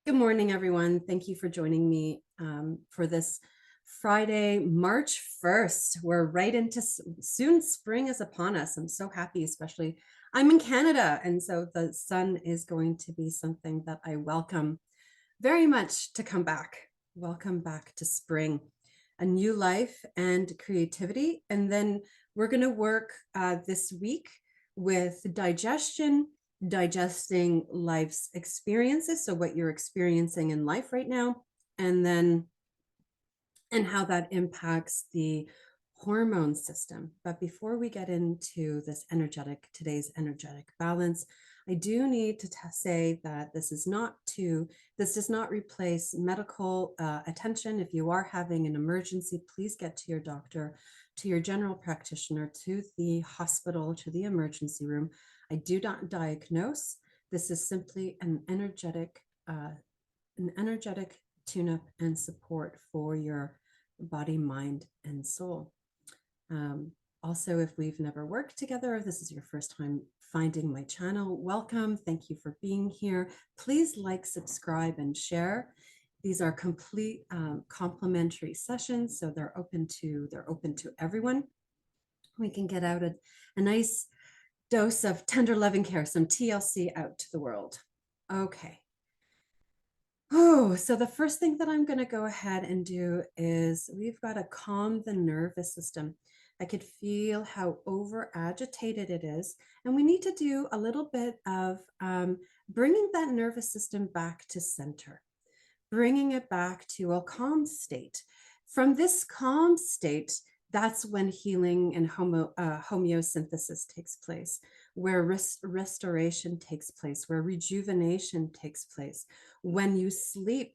Good morning, everyone. Thank you for joining me for this Friday, March 1st. We're right into soon spring is upon us. I'm so happy, especially I'm in Canada. And so the sun is going to be something that I welcome very much to come back. Welcome back to spring, a new life and creativity. And then we're going to work this week with digestion, digesting life's experiences. So, what you're experiencing in life right now, and then and how that impacts the hormone system. But before we get into today's energetic balance, I do need to say that this does not replace medical attention. If you are having an emergency, please get to your doctor, to your general practitioner, to the hospital, to the emergency room. I do not diagnose. This is simply an energetic tune-up and support for your body, mind, and soul. Um, Also, if we've never worked together, if this is your first time finding my channel, welcome. Thank you for being here. Please like, subscribe, and share. These are complete complimentary sessions, so they're open to everyone. We can get out a nice dose of tender loving care, some TLC out to the world. Okay. Oh, so the first thing that I'm going to go ahead and do is we've got to calm the nervous system. I could feel how over agitated it is. And we need to do a little bit of bringing that nervous system back to center, bringing it back to a calm state. From this calm state, that's when healing and homeosynthesis takes place, where restoration takes place, where rejuvenation takes place. When you sleep,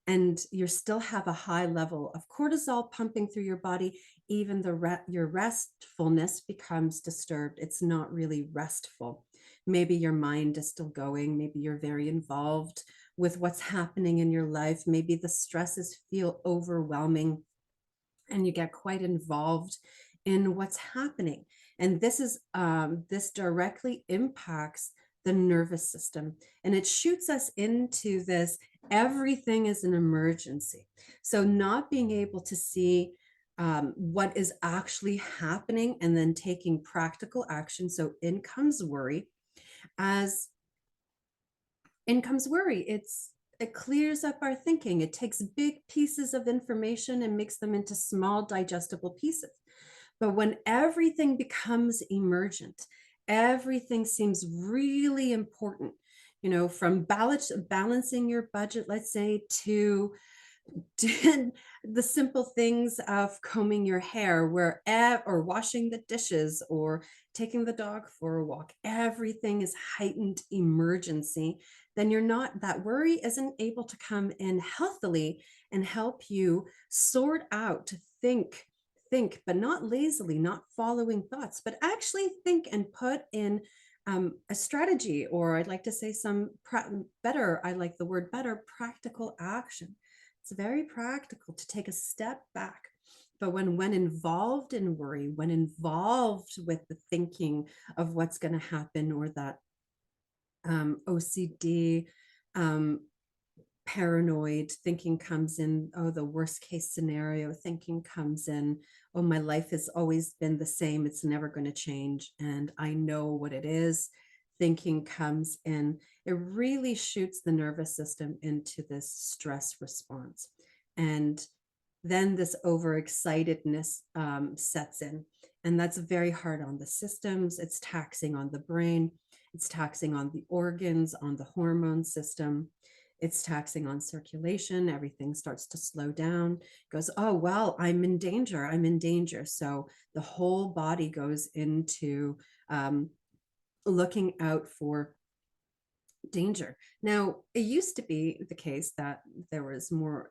and you still have a high level of cortisol pumping through your body, even your restfulness becomes disturbed. It's not really restful. Maybe your mind is still going. Maybe you're very involved with what's happening in your life. Maybe the stresses feel overwhelming and you get quite involved in what's happening. And this directly impacts the nervous system, and it shoots us into this everything is an emergency. So not being able to see what is actually happening and then taking practical action. So in comes worry. As in comes worry, it clears up our thinking. It takes big pieces of information and makes them into small digestible pieces. But when everything becomes emergent, everything seems really important, from balancing your budget, let's say, to did the simple things of combing your hair or washing the dishes or taking the dog for a walk. Everything is heightened emergency. Then that worry isn't able to come in healthily and help you sort out, think, but not lazily, not following thoughts, but actually think and put in a strategy, or I'd like to say I like the word better, practical action. It's very practical to take a step back. But when involved in worry, when involved with the thinking of what's going to happen, or that OCD, um, paranoid thinking comes in, oh, the worst case scenario thinking comes in, oh, my life has always been the same, it's never going to change, and I know what it is. Thinking comes in, it really shoots the nervous system into this stress response. And then this overexcitedness sets in. And that's very hard on the systems. It's taxing on the brain. It's taxing on the organs, on the hormone system. It's taxing on circulation. Everything starts to slow down. Goes, oh, well, I'm in danger. I'm in danger. So the whole body goes into looking out for danger. Now, it used to be the case that there was more,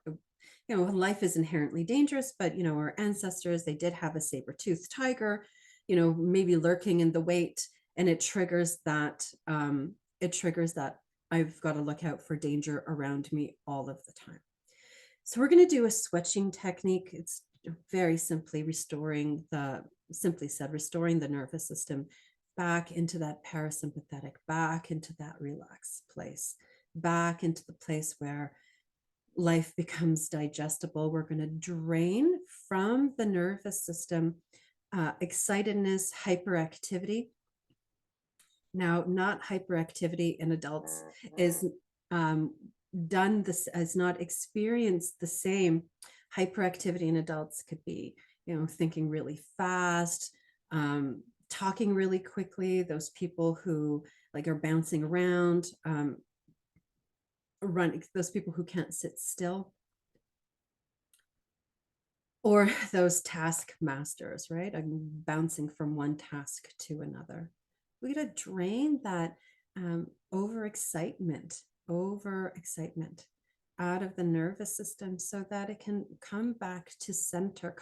life is inherently dangerous, but, our ancestors, they did have a saber-toothed tiger, maybe lurking in the weight, and it triggers that I've got to look out for danger around me all of the time. So we're going to do a switching technique. It's very simply said, restoring the nervous system back into that parasympathetic, back into that relaxed place. back into the place where life becomes digestible. We're going to drain from the nervous system excitedness, hyperactivity. Now, not hyperactivity in adults is um, done this, is not experienced the same. Hyperactivity in adults could be, thinking really fast, talking really quickly. Those people who like are bouncing around, those people who can't sit still, or those task masters, right? I'm bouncing from one task to another. We got to drain that overexcitement out of the nervous system so that it can come back to center.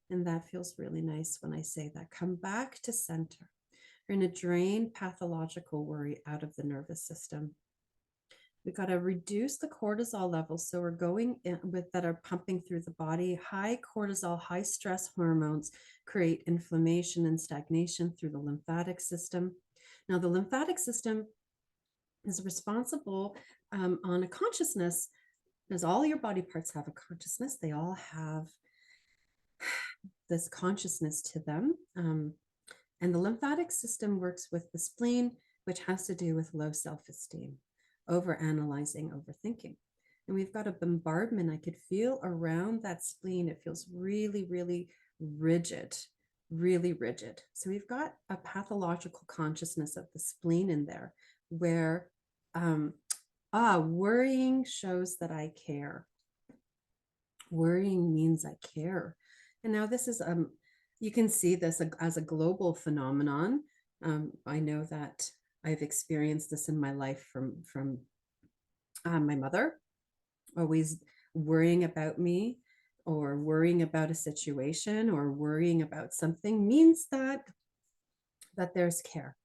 And that feels really nice when I say that. Come back to center. We're going to drain pathological worry out of the nervous system. We got to reduce the cortisol levels. So we're going in with that are pumping through the body. High cortisol, high stress hormones create inflammation and stagnation through the lymphatic system. Now, the lymphatic system is responsible on a consciousness, because all your body parts have a consciousness. They all have this consciousness to them. And the lymphatic system works with the spleen, which has to do with low self-esteem, overanalyzing, overthinking. And we've got a bombardment I could feel around that spleen. It feels really, really rigid, really rigid. So we've got a pathological consciousness of the spleen in there where worrying shows that I care. Worrying means I care. And now this is you can see this as a global phenomenon. I know that I've experienced this in my life from my mother, always worrying about me or worrying about a situation or worrying about something means that there's care.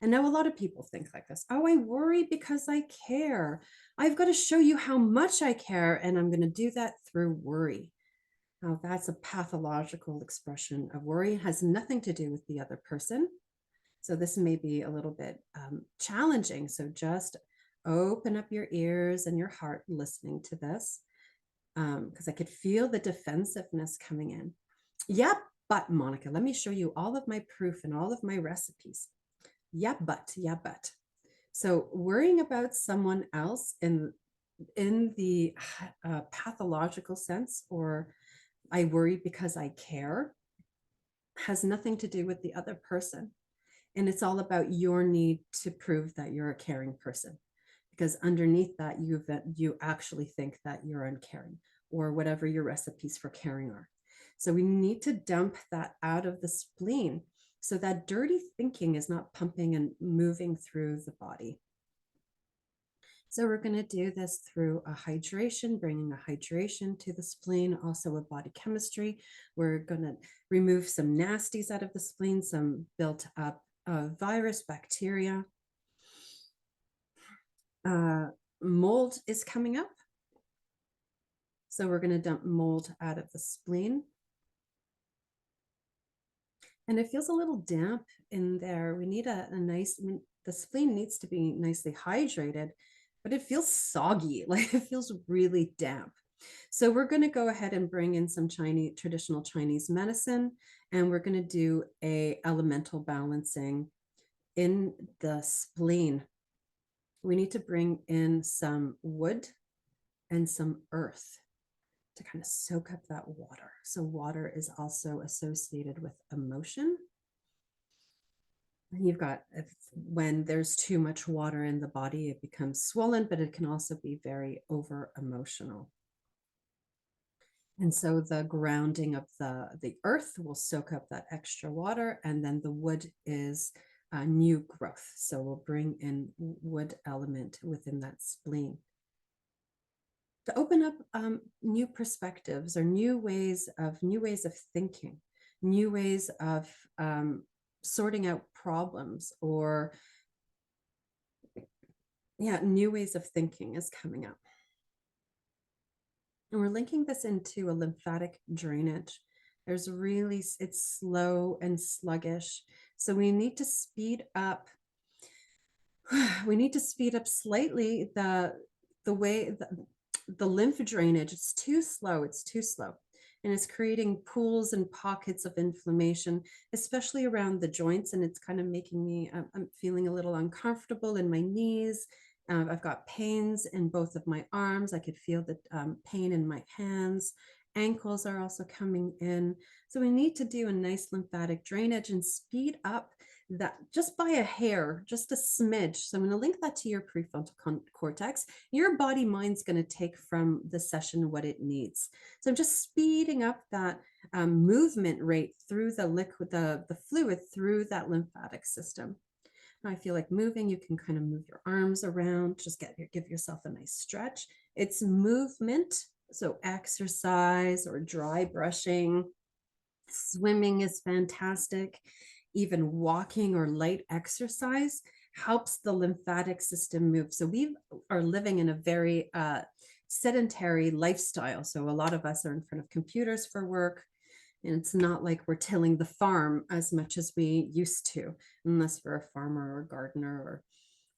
And now a lot of people think like this. Oh, I worry because I care. I've got to show you how much I care, and I'm going to do that through worry. Now, that's a pathological expression of worry. It has nothing to do with the other person. So this may be a little bit challenging. So just open up your ears and your heart listening to this, because I could feel the defensiveness coming in. Yeah, but Monica, let me show you all of my proof and all of my recipes. Yeah, but. So worrying about someone else in the pathological sense, or I worry because I care, has nothing to do with the other person. And it's all about your need to prove that you're a caring person. Because underneath that, you actually think that you're uncaring, or whatever your recipes for caring are. So we need to dump that out of the spleen so that dirty thinking is not pumping and moving through the body. So we're going to do this through a hydration, bringing a hydration to the spleen, also a body chemistry. We're going to remove some nasties out of the spleen, some built up virus, bacteria. Mold is coming up. So we're going to dump mold out of the spleen. And it feels a little damp in there. We need a nice, the spleen needs to be nicely hydrated, but it feels soggy, like it feels really damp. So we're going to go ahead and bring in some traditional Chinese medicine, and we're going to do a elemental balancing in the spleen. We need to bring in some wood and some earth to kind of soak up that water. So water is also associated with emotion. You've got, when there's too much water in the body, it becomes swollen, but it can also be very over emotional. And so the grounding of the earth will soak up that extra water, and then the wood is new growth. So we'll bring in wood element within that spleen to open up new perspectives or new ways of thinking, new ways of sorting out problems, or new ways of thinking is coming up. And we're linking this into a lymphatic drainage. It's slow and sluggish. So we need to speed up we need to speed up slightly the way the lymph drainage. It's too slow. It's too slow. And it's creating pools and pockets of inflammation, especially around the joints. And it's kind of making me, I'm feeling a little uncomfortable in my knees. I've got pains in both of my arms. I could feel the pain in my hands. Ankles are also coming in. So we need to do a nice lymphatic drainage and speed up that just by a hair, just a smidge. So I'm going to link that to your prefrontal cortex. Your body mind's going to take from the session what it needs. So I'm just speeding up that movement rate through the liquid, the fluid through that lymphatic system. Now I feel like moving, you can kind of move your arms around, just give yourself a nice stretch. It's movement. So exercise or dry brushing, swimming is fantastic. Even walking or light exercise helps the lymphatic system move. So we are living in a very sedentary lifestyle. So a lot of us are in front of computers for work. And it's not like we're tilling the farm as much as we used to, unless we're a farmer or a gardener or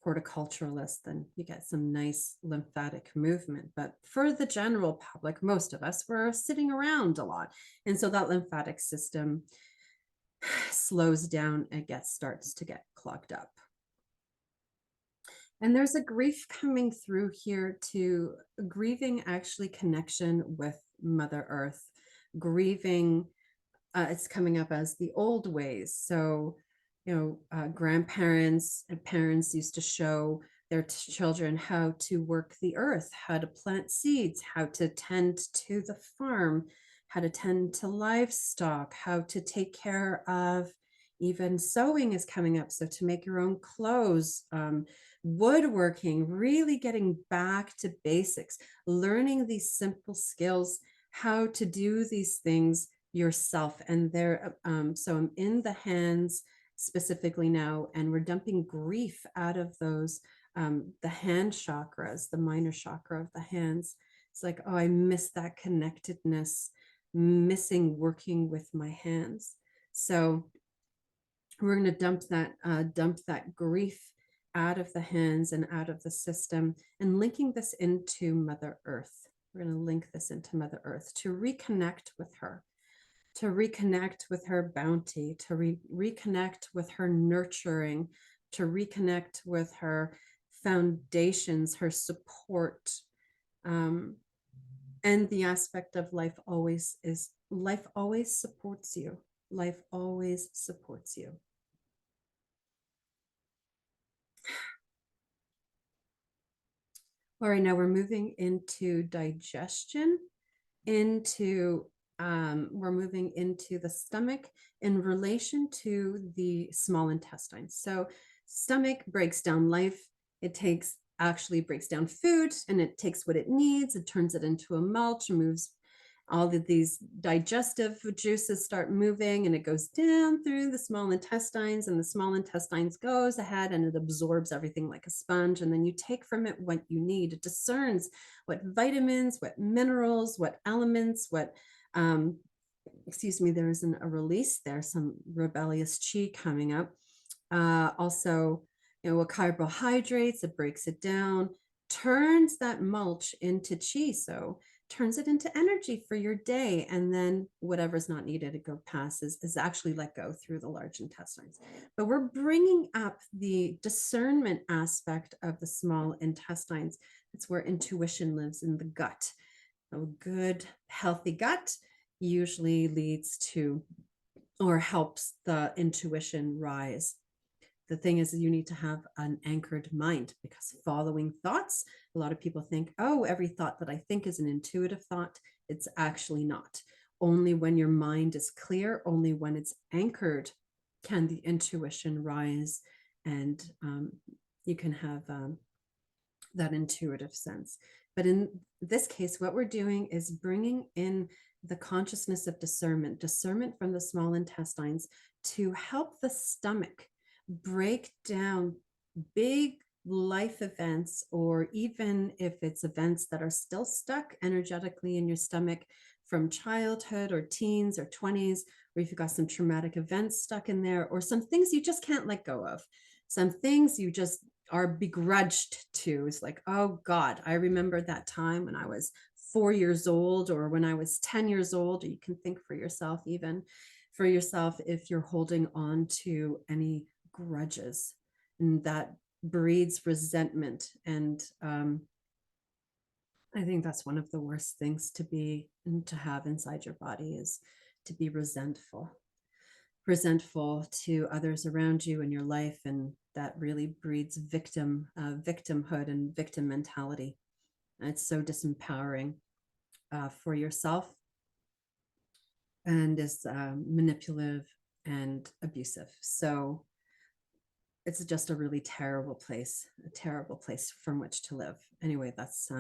horticulturalist, then you get some nice lymphatic movement. But for the general public, most of us, we're sitting around a lot. And so that lymphatic system slows down and starts to get clogged up. And there's a grief coming through here to grieving actually connection with Mother Earth, grieving, it's coming up as the old ways. So, grandparents and parents used to show their children how to work the earth, how to plant seeds, how to tend to the farm, how to tend to livestock, how to take care of, even sewing is coming up. So to make your own clothes, woodworking, really getting back to basics, learning these simple skills, how to do these things yourself. And so I'm in the hands specifically now, and we're dumping grief out of those, the hand chakras, the minor chakra of the hands. It's like, oh, I miss that connectedness, missing working with my hands. So we're going to dump that grief out of the hands and out of the system, and linking this into Mother Earth. We're going to link this into Mother Earth to reconnect with her, to reconnect with her bounty, to reconnect with her nurturing, to reconnect with her foundations, her support. And the aspect of life always supports you. Life always supports you. All right, now we're moving into digestion, we're moving into the stomach in relation to the small intestines. So stomach breaks down life. It actually breaks down food, and it takes what it needs. It turns it into a mulch, moves all of these digestive juices start moving, and it goes down through the small intestines, and the small intestines goes ahead and it absorbs everything like a sponge. And then you take from it what you need. It discerns what vitamins, what minerals, what elements, what, excuse me, there isn't a release there, some rebellious chi coming up. Also, what carbohydrates, it breaks it down, turns that mulch into chi. So turns it into energy for your day. And then whatever's not needed, it passes, is actually let go through the large intestines. But we're bringing up the discernment aspect of the small intestines. It's where intuition lives, in the gut. A good, healthy gut usually leads to, or helps the intuition rise. The thing is, you need to have an anchored mind, because following thoughts, a lot of people think, oh, every thought that I think is an intuitive thought. It's actually not. Only when your mind is clear, only when it's anchored, can the intuition rise, and you can have that intuitive sense. But in this case, what we're doing is bringing in the consciousness of discernment from the small intestines, to help the stomach break down big life events, or even if it's events that are still stuck energetically in your stomach from childhood or teens or 20s, or if you've got some traumatic events stuck in there, or some things you just can't let go of, some things you just are begrudged to. Is like, oh God, I remember that time when I was 4 years old, or when I was 10 years old. Or you can think for yourself, even for yourself, if you're holding on to any grudges, and that breeds resentment. And I think that's one of the worst things to be and to have inside your body, is to be resentful to others around you in your life. And that really breeds victimhood and victim mentality. And it's so disempowering for yourself, and is manipulative and abusive. So it's just a really terrible place, a terrible place from which to live. Anyway, that's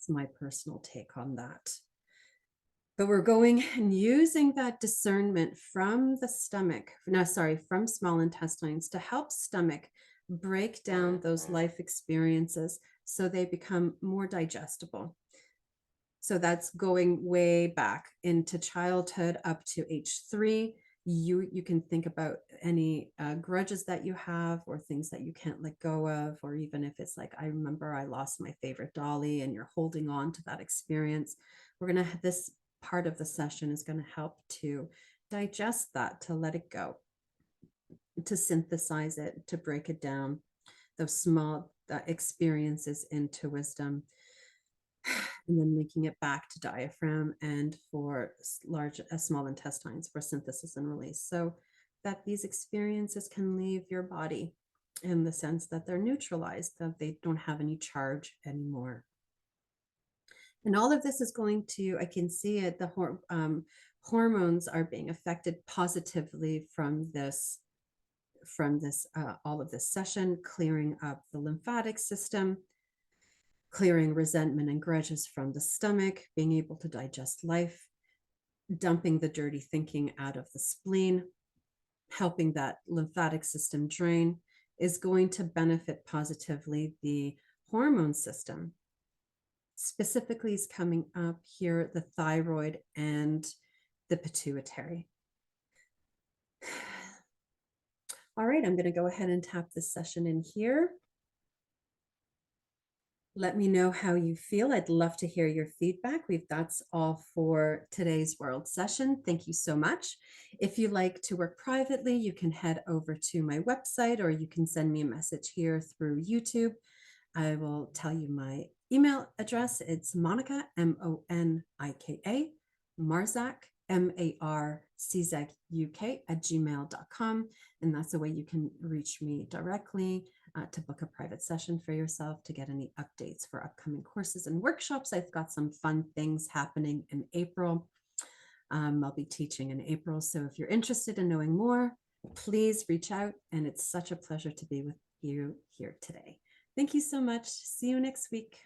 my personal take on that. But we're going and using that discernment from the stomach, no, sorry, from small intestines, to help stomach break down those life experiences so they become more digestible. So that's going way back into childhood up to age 3. You can think about any grudges that you have, or things that you can't let go of, or even if it's like, I remember I lost my favorite dolly, and you're holding on to that experience. We're going to have this part of the session is going to help to digest that, to let it go, to synthesize it, to break it down, those small experiences into wisdom, and then linking it back to diaphragm and for small intestines for synthesis and release, so that these experiences can leave your body in the sense that they're neutralized, that they don't have any charge anymore. And all of this is going to, I can see it, the hormones are being affected positively from this all of this session, clearing up the lymphatic system, clearing resentment and grudges from the stomach, being able to digest life, dumping the dirty thinking out of the spleen, helping that lymphatic system drain, is going to benefit positively the hormone system. Specifically is coming up here, the thyroid and the pituitary. All right, I'm going to go ahead and tap this session in here. Let me know how you feel. I'd love to hear your feedback. That's all for today's world session. Thank you so much. If you like to work privately, you can head over to my website, or you can send me a message here through YouTube. I will tell you my email address. It's Monika, Monika, Marzak, MARCZUK @gmail.com. And that's the way you can reach me directly to book a private session for yourself, to get any updates for upcoming courses and workshops. I've got some fun things happening in April. I'll be teaching in April. So if you're interested in knowing more, please reach out. And it's such a pleasure to be with you here today. Thank you so much. See you next week.